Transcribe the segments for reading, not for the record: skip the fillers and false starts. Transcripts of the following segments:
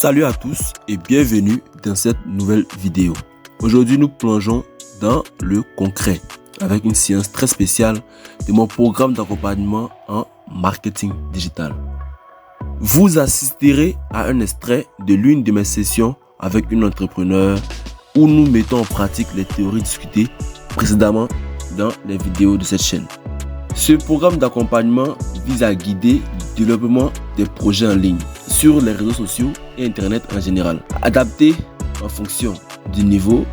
Salut à tous et bienvenue dans cette nouvelle vidéo. Aujourd'hui, nous plongeons dans le concret avec une séance très spéciale de mon programme d'accompagnement en marketing digital. Vous assisterez à un extrait de l'une de mes sessions avec une entrepreneur où nous mettons en pratique les théories discutées précédemment dans les vidéos de cette chaîne. Ce programme d'accompagnement vise à guider le développement des projets en ligne sur les réseaux sociaux et Internet en général, adapté en fonction du niveau,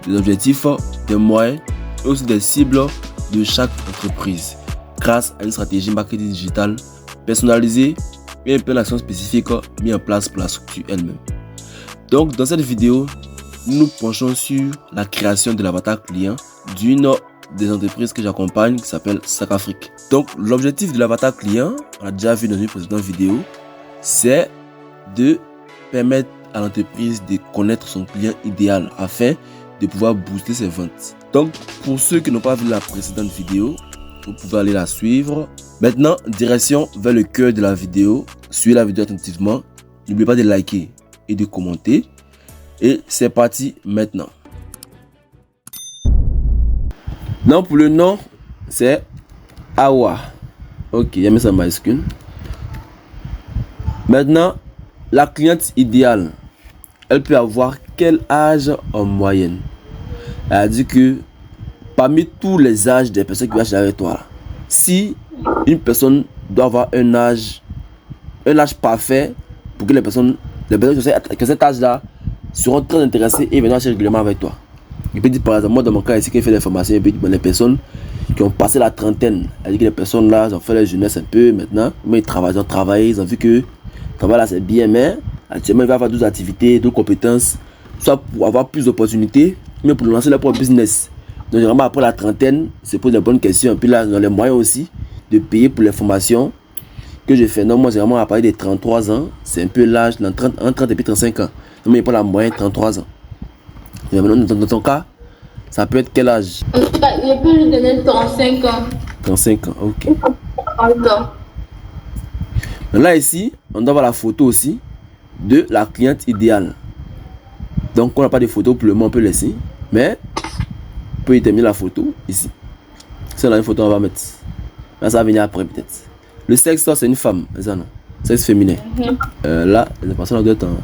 des objectifs, des moyens et aussi des cibles de chaque entreprise grâce à une stratégie marketing digital personnalisée et un plan d'action spécifique mis en place pour la structure elle-même. Donc dans cette vidéo, nous nous penchons sur la création de l'avatar client d'une des entreprises que j'accompagne qui s'appelle SACAfrique. Donc l'objectif de l'avatar client, on l'a déjà vu dans une précédente vidéo, c'est de permettre à l'entreprise de connaître son client idéal afin de pouvoir booster ses ventes. Donc pour ceux qui n'ont pas vu la précédente vidéo, vous pouvez aller la suivre. Maintenant, direction vers le cœur de la vidéo. Suivez la vidéo attentivement. N'oubliez pas de liker et de commenter. Et c'est parti maintenant. Donc pour le nom, c'est Awa. Ok, j'ai mis ça en majuscule. Maintenant, la cliente idéale, elle peut avoir quel âge en moyenne? Elle a dit que parmi tous les âges des personnes qui vont acheter avec toi, si une personne doit avoir un âge parfait pour que les personnes que cet âge-là seront très intéressées et viendront acheter régulièrement avec toi. Il peut dire par exemple, moi dans mon cas ici, qui fait des formations, il peut dire les personnes qui ont passé la trentaine, c'est-à-dire que les personnes là, ils ont fait la jeunesse un peu maintenant, mais ils ont travaillé, ils ont vu que le travail là c'est bien, mais actuellement il va avoir d'autres activités, d'autres compétences, soit pour avoir plus d'opportunités, mais pour lancer leur propre business. Donc généralement après la trentaine, se pose des bonnes questions, et puis là, ils ont les moyens aussi de payer pour les formations que je fais. Non, moi généralement à partir des 33 ans, c'est un peu l'âge, entre 30 et puis 35 ans. Donc il n'y a pas la moyenne 33 ans. Et maintenant, dans ton cas, ça peut être quel âge? Je peux lui donner 35 ans. 35 ans, ok. 30 ans. Là ici, on doit voir la photo aussi de la cliente idéale. Donc on n'a pas de photo pour le moment, on peut laisser. Mais on peut y terminer la photo ici. Si on a une photo, on va mettre. Là, ça va venir après peut-être. Le sexe, c'est une femme, c'est ça non? Sexe féminin. Là, la personne doit être en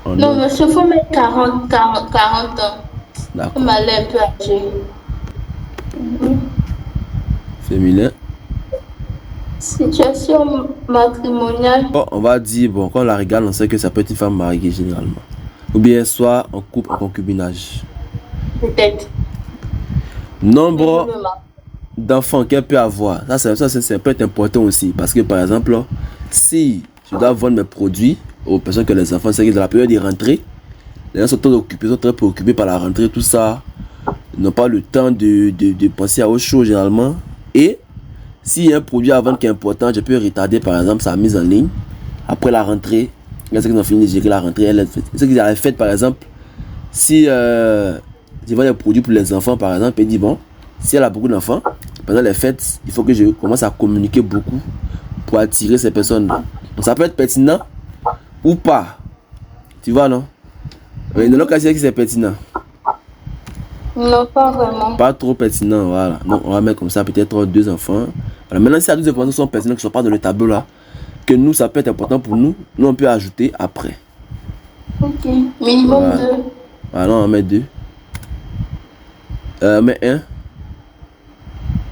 non, monsieur, il faut mettre 40 ans. D'accord. Comme elle est un peu âgée. Féminin. Situation matrimoniale. Bon, on va dire, bon, quand on la regarde, on sait que ça peut être une femme mariée généralement. Ou bien soit en couple, en concubinage. Peut-être. Nombre d'enfants qu'elle peut avoir. Ça peut être important aussi. Parce que par exemple, si je dois vendre mes produits aux personnes que les enfants, c'est que dans la période de rentrée, les gens sont très occupés, sont très préoccupés par la rentrée, tout ça. Ils n'ont pas le temps de penser à autre chose généralement. Et s'il y a un produit à vendre qui est important, je peux retarder par exemple sa mise en ligne. Après la rentrée, quand ils ont fini de gérer la rentrée, ce qu'ils avaient fait par exemple, si je vends des produits pour les enfants par exemple, et dit bon, si elle a beaucoup d'enfants, pendant les fêtes, il faut que je commence à communiquer beaucoup pour attirer ces personnes. Donc ça peut être pertinent ou pas. Tu vois non? Mais dans l'occasion c'est pertinent. Non, pas vraiment. Pas trop pertinent, voilà. Donc on va mettre comme ça peut-être 2 enfants. Voilà. Maintenant si il y a 2 informations qui sont pertinentes, qui ne sont pas dans le tableau là, que nous ça peut être important pour nous, nous on peut ajouter après. Ok. Minimum voilà. 2. Voilà, on met 2. Mais 1.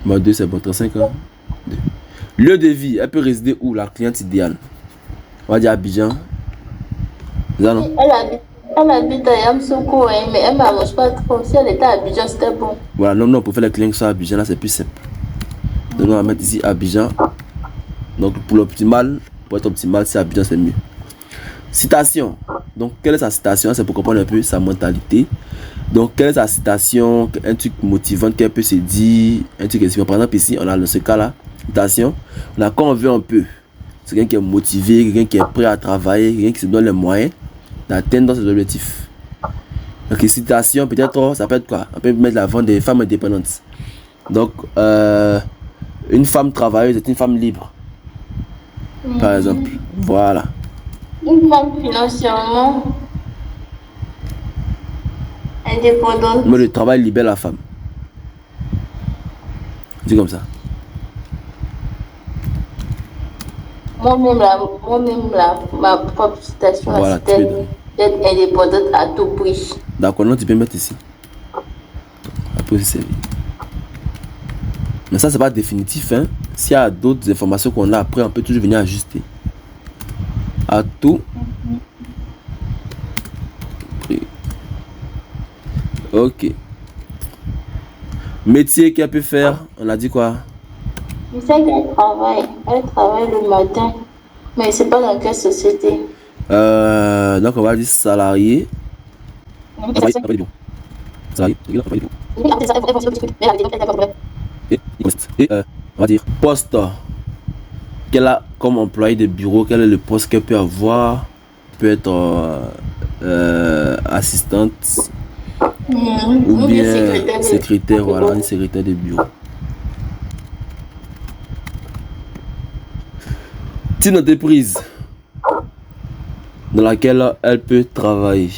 Moi 2 c'est bon, 35 ans. 2. Lieu de vie, elle peut résider où la cliente idéale? On va dire Abidjan. Là, non? Elle habite à Yamsoukou, mais elle ne m'arrange pas trop. Si elle était à Abidjan, c'était bon. Voilà, non, pour faire les clients qui sont à Abidjan, là c'est plus simple. Donc on va mettre ici Abidjan. Donc pour l'optimal, pour être optimal, c'est Abidjan, c'est mieux. Citation. Donc quelle est sa citation? C'est pour comprendre un peu sa mentalité. Donc quelle est sa citation? Un truc motivant qu'elle peut se dire. Un truc inspirant. Par exemple ici, on a dans ce cas là, citation. On a quand on veut un peu. C'est quelqu'un qui est motivé, quelqu'un qui est prêt à travailler, quelqu'un qui se donne les moyens d'atteindre ses objectifs. Donc citation, peut-être ça peut être quoi? On peut mettre l'avant des femmes indépendantes. Donc une femme travailleuse est une femme libre. Par exemple. Voilà. Une femme financièrement indépendante. Mais le travail libère la femme. Dis comme ça. Moi-même, ma propre citation, Voilà, c'est d'être indépendante à tout prix. D'accord, non, tu peux mettre ici. Après, c'est servi. Mais ça, c'est pas définitif. Hein. S'il y a d'autres informations qu'on a après, on peut toujours venir ajuster. À tout. Ok. Métier qu'elle peut faire, on a dit quoi? Je sais qu'elle travaille. Elle travaille le matin. Mais c'est pas dans quelle société. Donc, on va dire salarié. Salarié. Et on va dire poste qu'elle a comme employé de bureau. Quel est le poste qu'elle peut avoir? Peut être assistante ou bien secrétaire. Voilà, une secrétaire de bureau. Type d'entreprise dans laquelle elle peut travailler.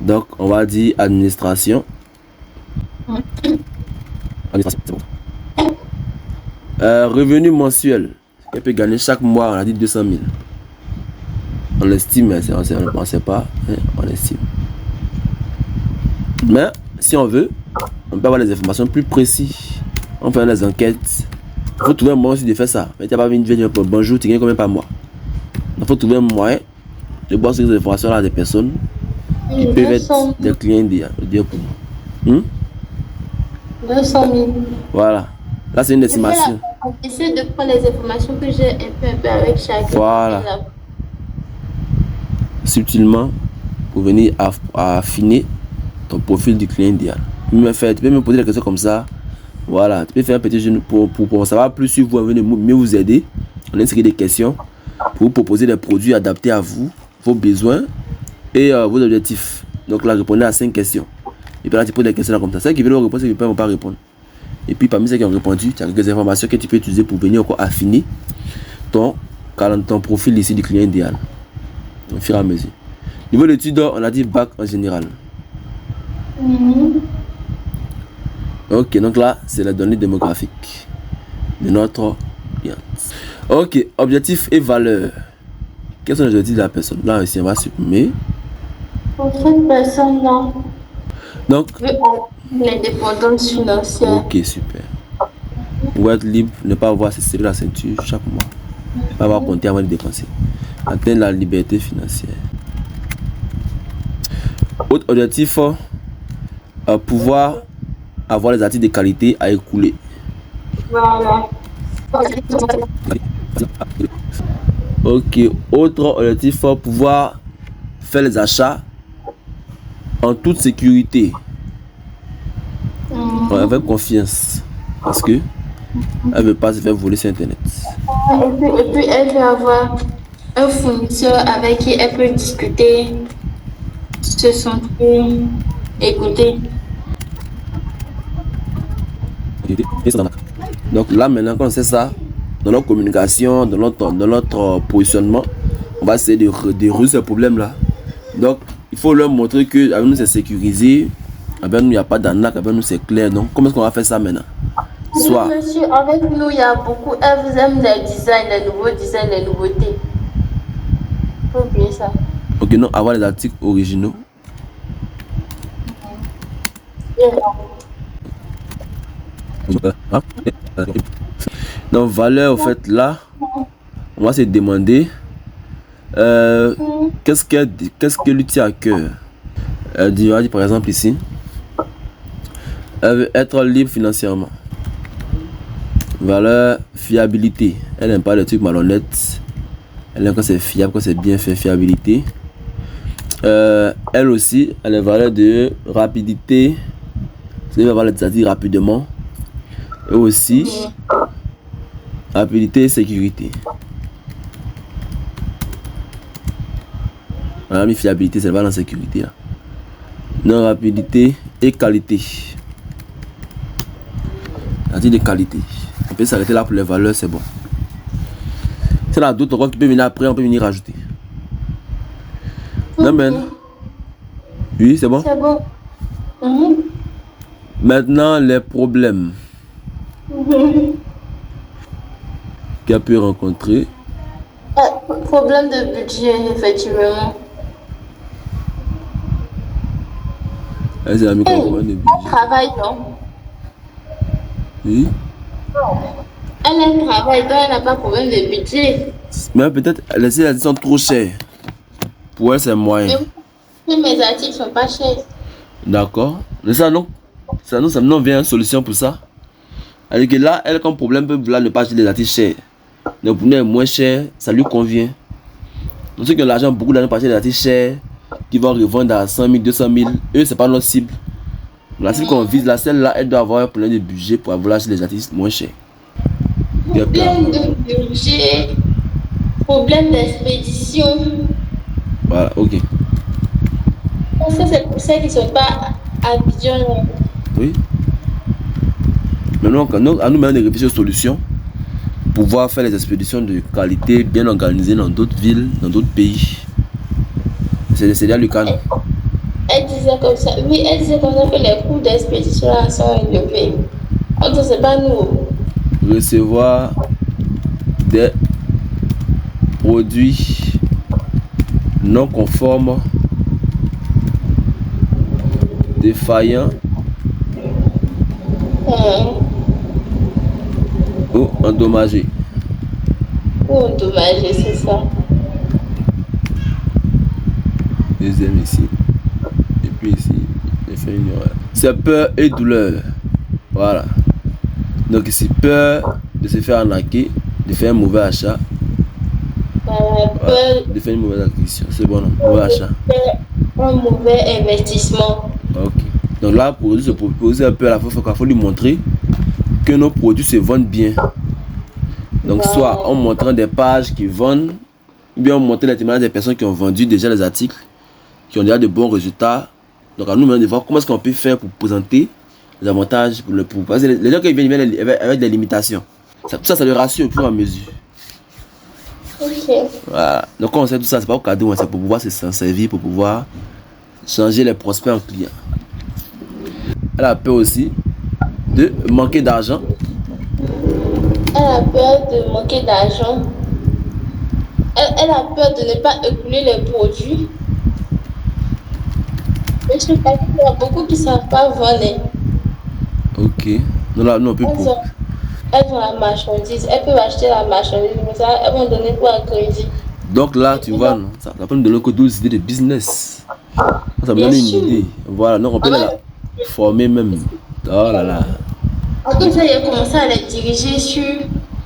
Donc, on va dire administration. Administration, c'est bon. Revenu mensuel qu'elle peut gagner chaque mois, on a dit 200 000. On l'estime, mais on ne sait pas, hein, on estime. Mais si on veut, on peut avoir des informations plus précises. On fait des enquêtes. Il faut trouver un moyen aussi de faire ça. Mais tu n'as pas venir dire bonjour, tu gagnes combien par mois. Il faut trouver un moyen de boire ces informations là des personnes qui peuvent être des clients dire pour nous. 200 000. Voilà. Là, c'est une estimation. J'essaie de prendre les informations que j'ai un peu avec chacun. Voilà. Subtilement, pour venir affiner ton profil du client idéal. Tu peux me poser des questions comme ça. Voilà. Tu peux faire un petit jeu pour savoir plus sur vous, mieux vous aider. On a inscrit des questions pour vous proposer des produits adaptés à vous, vos besoins et vos objectifs. Donc là, répondez à 5 questions. Et puis là, tu poses des questions là comme ça. Ceux qui veulent répondre, ceux qui ne peuvent pas répondre. Et puis parmi ceux qui ont répondu, tu as quelques informations que tu peux utiliser pour venir encore affiner ton profil ici du client idéal. Au fur et à mesure. Niveau d'études, on a dit bac en général. Ok, donc là, c'est la donnée démographique de notre client. Ok, objectifs et valeurs. Quels sont les objectifs de la personne? Là aussi, on va supprimer. Pour cette personne-là, donc, l'indépendance financière. Ok, super. Pour être libre, ne pas avoir ses serrer la ceinture chaque mois. Ne pas avoir compté avant de dépenser. Atteindre la liberté financière. Autre objectif, pouvoir avoir les articles de qualité à écouler. Voilà. Ok, autre objectif, pouvoir faire les achats en toute sécurité. Avec confiance. Parce que elle veut pas se faire voler sur internet. Et puis elle veut avoir un fournisseur avec qui elle peut discuter, se sentir, écouter. Donc là maintenant quand on sait ça, dans notre communication, dans notre positionnement, on va essayer de résoudre ce problème là. Donc il faut leur montrer que avec nous c'est sécurisé, avec nous il n'y a pas d'arnaque, avec nous c'est clair. Donc comment est-ce qu'on va faire ça maintenant? Soit monsieur, avec nous il y a beaucoup, elle vous aime les designs, les nouveaux designs, les nouveautés. Faut oublier ça. Ok, non, avoir les articles originaux. Donc valeur, en fait là on va se demander qu'est-ce que lui tient à cœur. Elle dit par exemple ici, elle veut être libre financièrement. Valeur, fiabilité, elle n'aime pas les trucs malhonnêtes, elle aime quand c'est fiable, quand c'est bien fait. Fiabilité. Elle aussi, elle a les valeurs de rapidité, elle va avoir les articles rapidement. Et aussi rapidité et sécurité. On a mis fiabilité, c'est pas dans sécurité là. Non, rapidité et qualité. Article de qualité. On peut s'arrêter là pour les valeurs, c'est bon. C'est là d'autres qui peuvent venir après, on peut venir rajouter. Non, mais... Oui, c'est bon? C'est bon. Mhm. Maintenant, les problèmes qu'elle peut rencontrer. Problème de budget, effectivement. Elle s'est mis comme problème de Elle budget. travaille, non? Oui. Elle travaille, donc elle n'a pas de problème de budget. Mais peut-être les articles sont trop chers. Pour elle, c'est moyen. Mais mes articles sont pas chers. D'accord. Mais ça, non. Ça, nous vient une solution pour ça. Alors que là, elle, comme problème, peut vouloir ne pas acheter des articles chers. Le produit est moins cher, ça lui convient. Donc ceux qui ont l'argent, beaucoup d'argent pour acheter des articles chers, qui vont revendre à 100 000, 200 000, eux, c'est pas notre cible. La cible qu'on vise, celle-là, elle doit avoir un problème de budget pour vouloir acheter des articles moins chers. Problème de budget, problème d'expédition. Voilà, ok. Ça, c'est pour ça qu'ils ne sont pas habitués. Oui. Maintenant, à nous maintenant de réfléchir aux solutions pour pouvoir faire les expéditions de qualité bien organisées dans d'autres villes, dans d'autres pays. C'est là le cas. Elle disait comme ça. Oui, elle disait comme ça que les coûts d'expédition là sont élevés. Donc, c'est pas nous. Recevoir des produits non conformes, défaillants ou endommagés. Ou endommagés, c'est ça. Deuxième ici. Et puis ici, c'est peur et douleur. Voilà. Donc ici, peur de se faire arnaquer, de faire un mauvais achat. Voilà. De faire une mauvaise acquisition. C'est bon, non? Mauvais achat. Un mauvais investissement. Ok. Donc là, pour se proposer un peu à la fois, il faut lui montrer que nos produits se vendent bien. Donc soit en montrant des pages qui vendent, ou bien en montrant les témoignages des personnes qui ont vendu déjà les articles, qui ont déjà de bons résultats. Donc à nous maintenant de voir comment est-ce qu'on peut faire pour présenter les avantages pour le pour. Parce que les gens qui viennent avec des limitations. Tout ça le rassure au fur et à mesure. Ok. Voilà. Donc quand on sait tout ça, c'est pas au cadeau, c'est pour pouvoir s'en servir, pour pouvoir changer les prospects en clients. Elle a peur aussi de manquer d'argent. Elle a peur de manquer d'argent. Elle a peur de ne pas écouler les produits. Mais je sais pas, il y a beaucoup qui ne savent pas vendre. Ok. Non, là, non, on peut pour. Elles ont la marchandise. Elles peuvent acheter la marchandise, mais ça, elles vont donner quoi à crédit. Donc là, tu vois, non, ça peut nous donner que 12 idées de business. Ça me donne une idée. Voilà, donc on peut la former même. Oh là là. En tout cas, il a commencé à les diriger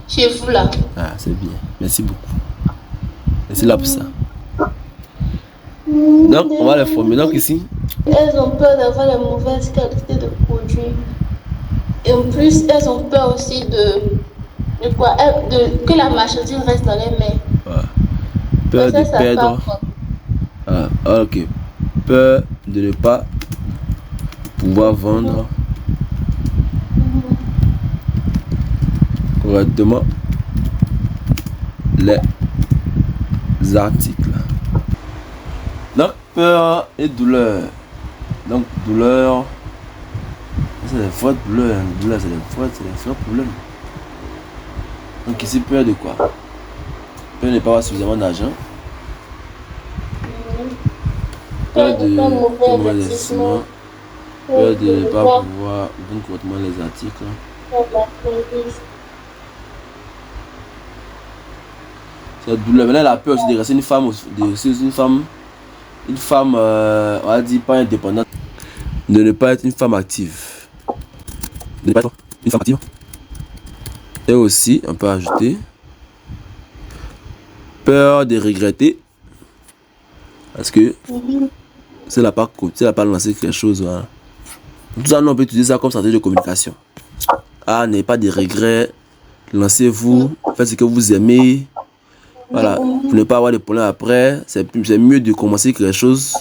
chez vous là. Ah, c'est bien. Merci beaucoup. Merci là pour ça. Donc, on va les former. Donc ici. Elles ont peur d'avoir la mauvaise qualité de produit. Et en plus, elles ont peur aussi de quoi? Que la marchandise reste dans les mains. Voilà. Peur de perdre. Ah, ok. Peur de ne pas pouvoir vendre correctement les articles. Donc, peur et douleur. Donc, douleur, c'est des vraies douleurs. Douleur, c'est des vrais problèmes. Donc, ici, peur de quoi? Peur de ne pas avoir suffisamment d'argent. Peur de mauvais investissement. Peur de ne pas pouvoir vendre correctement les articles. C'est douleur. Maintenant, elle a peur aussi de rester une femme, on va dire pas indépendante. De ne pas être une femme active. De ne pas être une femme active. Et aussi, on peut ajouter peur de regretter. Parce que si elle n'a pas lancé quelque chose, voilà. Tout ça, on peut utiliser ça comme stratégie de communication. Ah, n'ayez pas de regrets. Lancez-vous. Faites ce que vous aimez. Voilà. Pour ne pas avoir de problèmes après. C'est mieux de commencer quelque chose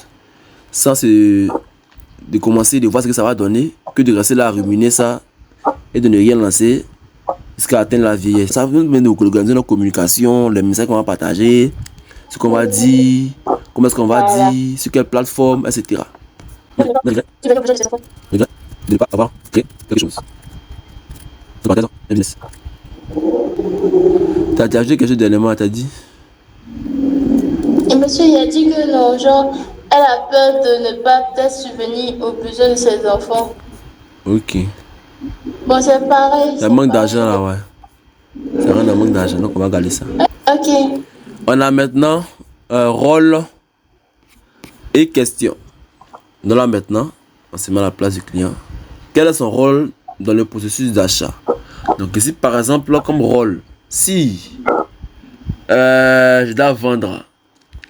sans de commencer, de voir ce que ça va donner, que de rester là à ruminer ça et de ne rien lancer jusqu'à atteindre la vieillesse. Ça veut nous organiser notre communication, les messages qu'on va partager. ce qu'on va dire, comment est-ce qu'on va dire, sur quelle plateforme, etc. Regrette de ne pas avoir créé quelque chose. T'as ajouté quelque chose d'élément, t'as dit? Et monsieur, il a dit que non, genre, elle a peur de ne pas peut-être subvenir aux besoins de ses enfants. Ok. Bon, c'est pareil. Ça manque d'argent là, ouais. Ça rend un manque d'argent, donc on va garder ça. Ok. On a maintenant rôle et question. Donc là maintenant, on se met à la place du client. Quel est son rôle dans le processus d'achat? Donc ici par exemple, là, comme rôle, si je dois vendre,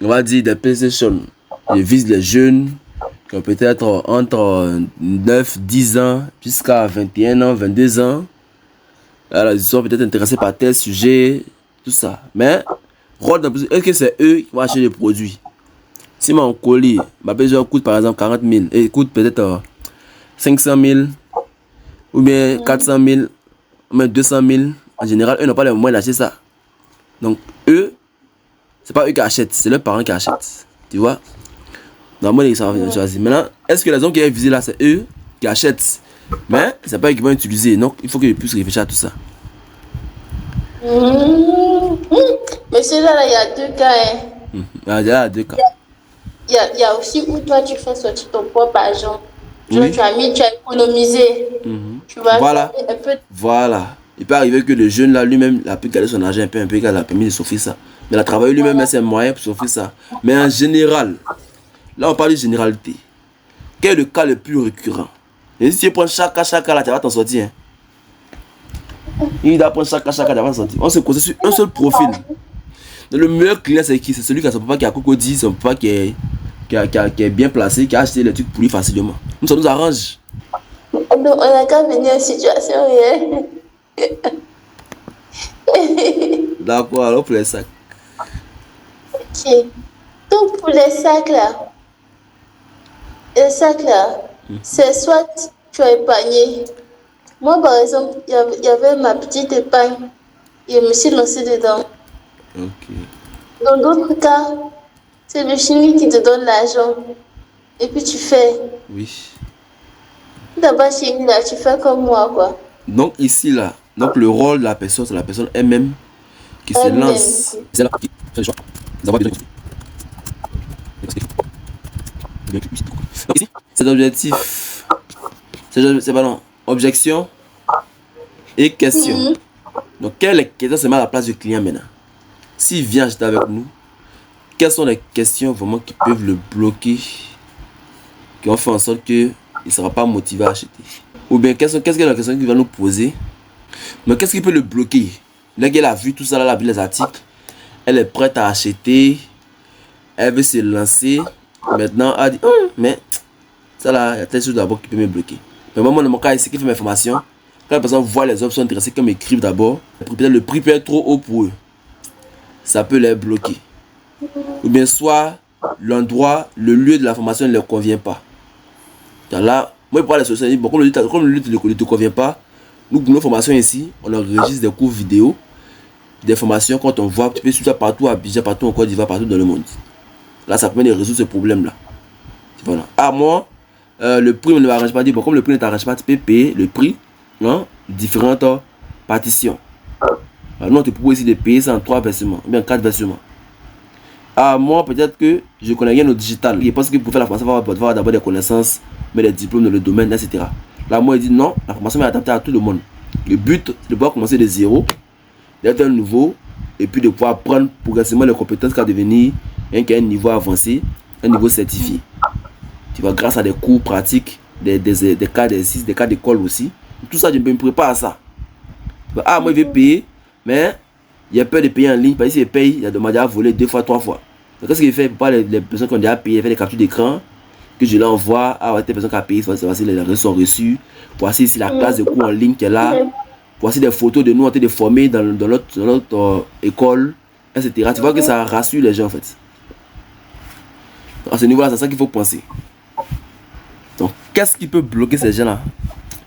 on va dire des PlayStation, je vise les jeunes qui ont peut-être entre 9, 10 ans jusqu'à 21 ans, 22 ans. Alors, ils sont peut-être intéressés par tel sujet, tout ça. Mais, est-ce que c'est eux qui vont acheter les produits? Si mon colis, ma PSO coûte par exemple 40 000 et coûte peut-être 500 000 ou bien 400 000 ou bien 200 000, en général, eux n'ont pas les moyens d'acheter ça. Donc, eux, c'est pas eux qui achètent, c'est leurs parents qui achètent. Tu vois? Normalement, ils savent choisir. Maintenant, est-ce que les hommes qui ont visé là, c'est eux qui achètent? Mais, c'est pas eux qui vont utiliser. Donc, il faut qu'ils puissent réfléchir à tout ça. Monsieur, là, il y a deux cas. Hein. Il y a deux cas. Il y a aussi où toi, tu fais sortir ton propre argent. Oui. Tu as économisé. Tu vas voilà. Un peu. Voilà. Il peut arriver que le jeune là lui-même a pu garder son argent un peu, il a permis de s'offrir ça. Mais il a travaillé lui-même à ses moyens pour s'offrir ça. Mais en général, là on parle de généralité. Quel est le cas le plus récurrent? Et si tu prends chaque cas là, tu vas t'en sortir. Hein? Il doit prendre chaque cas, tu vas t'en sortir. On se concentre sur un seul profil. Donc, le meilleur client c'est qui? C'est celui qui a son papa qui a cocodie, son papa qui est bien placé, qui a acheté les trucs pour lui facilement. Nous, ça nous arrange. Donc, on a qu'à venir en situation réelle. D'accord, alors pour les sacs. Ok. Donc pour les sacs là, c'est soit tu as épargné. Moi par exemple, il y avait ma petite épargne et je me suis lancée dedans. Ok. Dans d'autres cas, c'est le chimie qui te donne l'argent et puis tu fais. Oui. D'abord chimie là, tu fais comme moi quoi. Donc ici là, donc le rôle de la personne, c'est la personne elle-même qui se lance. C'est là qui fait le choix. Donc ici, c'est l'objectif. C'est pas non. Objection et question. Donc quelle question se met à la place du client maintenant? S'il vient acheter avec nous, quelles sont les questions vraiment qui peuvent le bloquer, qui ont fait en sorte qu'il ne sera pas motivé à acheter? Ou bien qu'est-ce que la question qu'il va nous poser? Mais qu'est-ce qui peut le bloquer? Là qu'elle a vu tout ça, là, elle a vu les articles, elle est prête à acheter, elle veut se lancer. Maintenant, elle dit, mais ça là, il y a telle chose d'abord qui peut me bloquer. Mais moi, dans mon cas ici, qui fait mes formations, quand la personne voit les options intéressées, qu'elle m'écrive d'abord, peut-être le prix peut être trop haut pour eux. Ça peut les bloquer. Ou bien soit l'endroit, le lieu de la formation ne leur convient pas. Là, moi, je parle de solutions. Bon, comme le lieu ne te convient pas, nous, pour nos formations ici, on enregistre des cours vidéo, des formations quand on voit, tu peux suivre ça partout à Abidjan, partout en Côte d'Ivoire, partout dans le monde. Là, ça permet de résoudre ce problème-là. Voilà. À moi, le prix ne m'arrange pas. Bon, comme le prix ne t'arrange pas, tu peux payer le prix, hein, différentes partitions. Alors, nous, on te propose ici de payer ça en 3 versements, ou bien 4 versements. À moi, peut-être que je connais rien au digital. Je pense que pour faire la formation, il faut avoir d'abord des connaissances, mais des diplômes dans le domaine, etc. Là, moi, il dit non, la formation est adaptée à tout le monde. Le but, c'est de pouvoir commencer de zéro, d'être un nouveau, et puis de pouvoir prendre progressivement les compétences qu'à devenir un niveau avancé, un niveau certifié. Tu vois, grâce à des cours pratiques, des cas d'exercice, des cas d'école aussi. Tout ça, je me prépare à ça. Ah, moi, je vais payer, mais il a peur de payer en ligne, parce que s'il paye, il a demandé à voler 2 fois, 3 fois. Donc, qu'est-ce qu'il fait pour pas les personnes qui ont déjà payé, il fait des captures d'écran, que je l'envoie, ah ouais, telle personne qui a payé, voici les réseaux sont reçus, voici ici la classe de cours en ligne qui est là, voici des photos de nous en train de former dans notre école, etc. Tu vois que ça rassure les gens en fait. À ce niveau-là, c'est ça qu'il faut penser. Donc, qu'est-ce qui peut bloquer ces gens-là?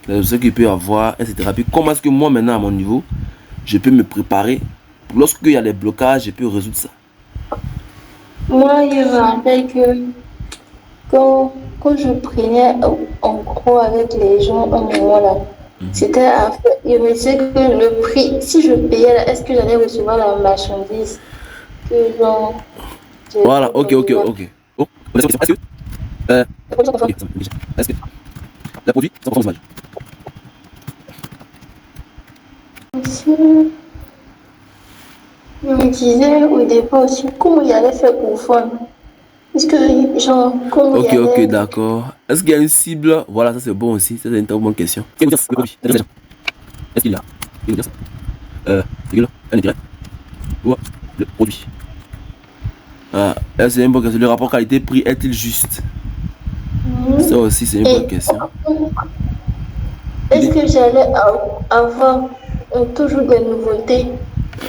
Ce qu'il peut avoir, etc. Puis, comment est-ce que moi, maintenant, à mon niveau, je peux me préparer? Lorsqu'il y a des blocages, je peux résoudre ça. Moi, je me rappelle que quand je prenais en gros avec les gens un moment là, c'était à faire. Je me disais que le prix, si je payais là, est-ce que j'allais recevoir la marchandise que genre. Voilà, ok. Oh, est-ce que ok, est-ce que les produits sont conformes aux images? Aussi, je me disais au départ aussi comment il allait faire pour vendre. Est-ce que, genre, comment il Ok, allait. d'accord. Est-ce qu'il y a une cible? Voilà, ça c'est bon aussi. Ça c'est une très bonne question. Quel est le produit? Est-ce qu'il y a une audience? Un intérêt? Ou le produit? Ah, c'est une bonne question. Le rapport qualité-prix est-il juste? Ça aussi, c'est une bonne Et question. est-ce que j'allais avoir toujours des nouveautés?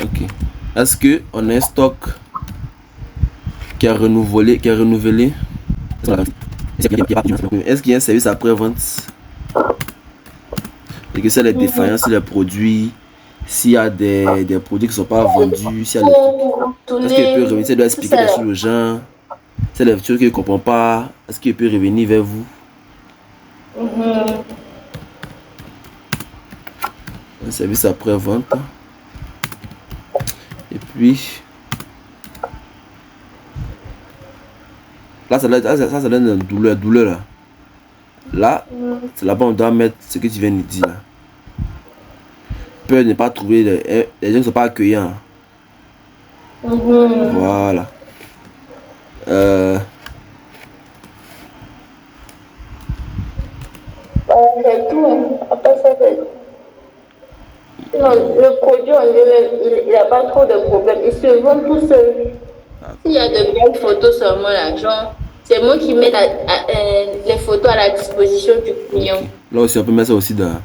Ok. Est-ce que on a un stock qui a renouvelé, Est-ce qu'il y a un service après-vente? Et que c'est les défaillances sur les produits, s'il y a des produits qui ne sont pas vendus, s'il y a est-ce qu'il peut revenir, il doit expliquer des choses aux gens, c'est des choses qu'il ne comprend pas, est-ce qu'il peut revenir vers vous? Un service après-vente. Et puis, là, ça donne une douleur là. Là, c'est là-bas on doit mettre ce que tu viens de dire là. Peur de ne pas trouver, les gens ne sont pas accueillants. Voilà. C'est tout, hein. Après ça, non, le produit en lui-même, il n'a pas trop de problème. Il se vend tout seul. S'il y a de belles photos seulement là, genre, c'est moi qui mets les photos à la disposition du client. Là aussi, on peut mettre ça aussi dans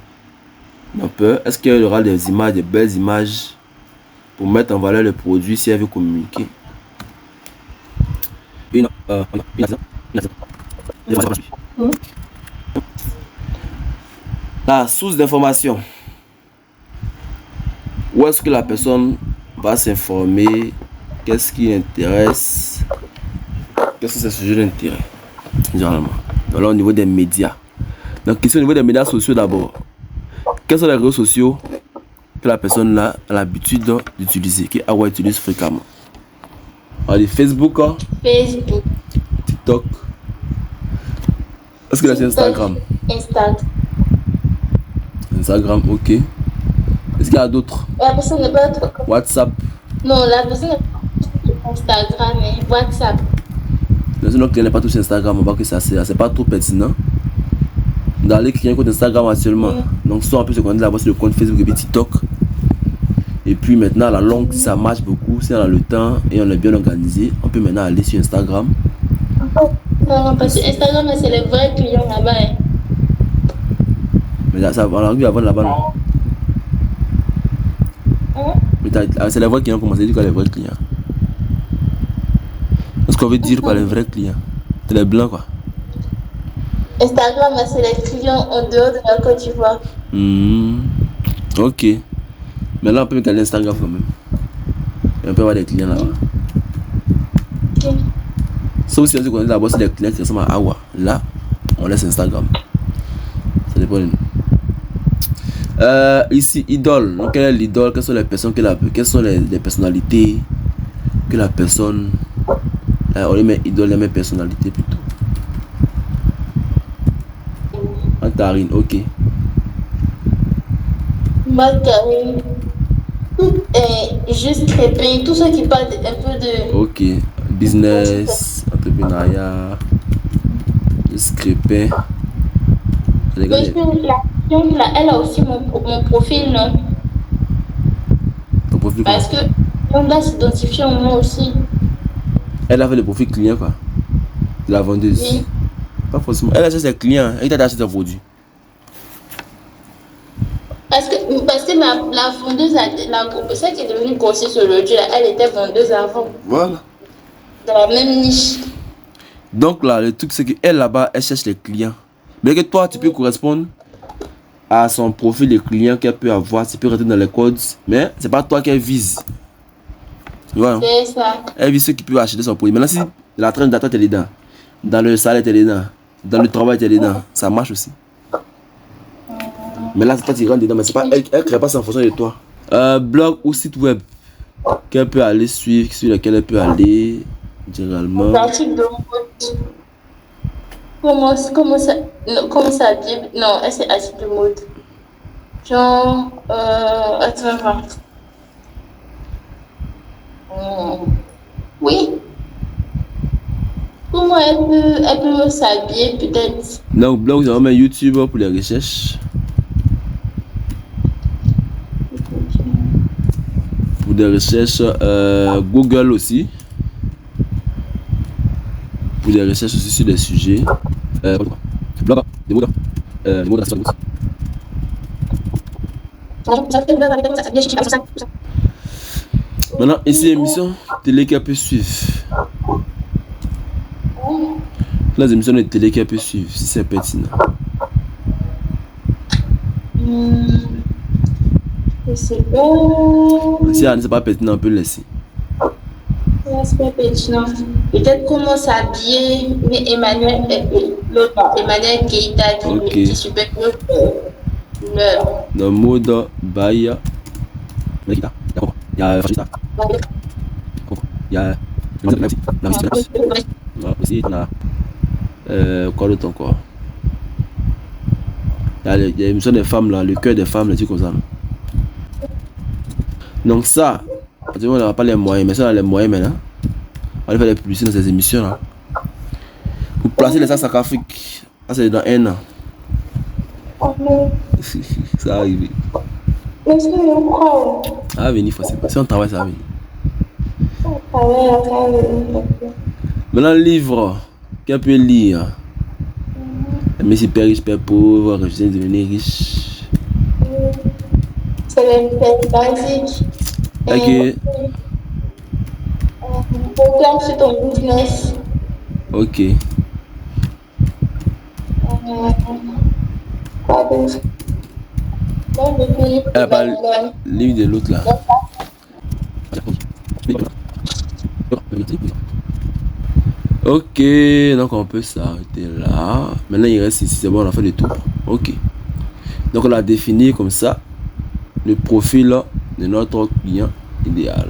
peur. Est-ce qu'il y aura des images, des belles images pour mettre en valeur le produit si elle veut communiquer? La source d'information. Où est-ce que la personne va s'informer? Qu'est-ce qui l'intéresse? Qu'est-ce que c'est ce sujet d'intérêt? Généralement. Alors au niveau des médias. Donc question au niveau des médias sociaux d'abord. Quels sont les réseaux sociaux que la personne a l'habitude d'utiliser, que Awa utilise fréquemment? On dit Facebook, Facebook, TikTok. Est-ce que là c'est Instagram? Instagram, ok. Est-ce qu'il y a d'autres? La personne n'est pas trop. WhatsApp. Non, la personne n'est pas Instagram, mais WhatsApp. Notre client n'est pas tous sur Instagram, on voit que c'est pas trop pertinent. Dans les clients compte Instagram actuellement. Donc soit on peut se connecter d'abord sur le compte Facebook et puis TikTok. Et puis maintenant à la longue, si ça marche beaucoup, si on a le temps et on est bien organisé, on peut maintenant aller sur Instagram. Non, parce que Instagram, c'est les vrais clients là-bas. Hein. Mais là, ça, on a vu avant là-bas, non? Mais c'est les vrais clients, comment ça dit quoi les vrais clients? Ce qu'on veut dire quoi les vrais clients? C'est les blancs quoi. Instagram, c'est les clients en dehors de la Côte d'Ivoire. Ok. Mais là, on peut regarder Instagram quand même. Et on peut avoir des clients là-bas. Ok. Sauf si on dit qu'on est d'abord sur des clients qui ressemblent à Awa. Là, on laisse Instagram. Ça dépend de nous. Ici, idole. Donc, quelle est l'idole? Quelles sont les personnes quelles sont les personnalités que la personne. On les met idole, les met personnalité plutôt. Antarine, ok. Margarine. Juste Crépin, tout ça qui parle un peu de. Ok. Business, entrepreneuriat, juste Crépin. Mais là, elle a aussi mon profil, non? Ton profil parce que on doit s'identifier en moi aussi. Elle a fait le profil client quoi. De la vendeuse. Oui. Pas forcément. Elle a acheté ses clients. Elle t'a acheté ton produit. Parce que la vendeuse, celle qui est devenue grossiste aujourd'hui, elle était vendeuse avant. Voilà. Dans la même niche. Donc là, le truc c'est qu'elle là-bas, elle cherche les clients. Mais que toi, tu peux correspondre à son profil de client qu'elle peut avoir. Tu peux rentrer dans les codes. Mais c'est pas toi qu'elle vise. Ouais. C'est ça. Elle vit ceux qui peuvent acheter son produit. Maintenant, si la tranche d'attente est dedans, dans le salaire est dedans, dans le travail est dedans, ça marche aussi. Mais là, c'est toi qui rentres dedans, mais c'est pas, elle ne crée pas ça en fonction de toi. Blog ou site web qu'elle peut aller suivre, sur lequel elle peut aller, généralement. L'article de mode. Comment ça, non, comment ça dit? Non, c'est article de mode. Genre, attends, voir. Oui. Comment elle peut s'habiller peut-être? Donc, blog, c'est vraiment YouTube pour les recherches. Pour des recherches, Google aussi. Pour des recherches aussi sur des sujets. Blog, des mots d'assurance. Maintenant, ici, émission télé qu'elle peut suivre. Les émissions de télé qu'elle peut suivre, si c'est pertinent. Je sais pas. Si c'est pas pertinent, on peut laisser. C'est pas pertinent. Peut-être comment s'habiller, mais Emmanuel Keita qui super dans le mode Bahia. Il y a quoi d'autre encore? Il y a l'émission des femmes là, le cœur des femmes, les trucs comme ça. Donc ça, on n'a pas les moyens, mais ça on a les moyens maintenant. On va faire des publicités dans ces émissions là. Pour placer les sacs Afrique, c'est dans 1 an. Ça va arriver. Ça va venir forcément. Si on travaille, ça va venir. Maintenant, le livre qu'elle peut lire. Mais si père riche, père pauvre, je viens de devenir riche. C'est les faits basiques. Ok. Programme sur ton business. Ok. Elle pas le livre de l'autre là. Ok, donc on peut s'arrêter là. Maintenant il reste ici, c'est bon, on a fait le tour. Ok. Donc on a défini comme ça le profil de notre client idéal.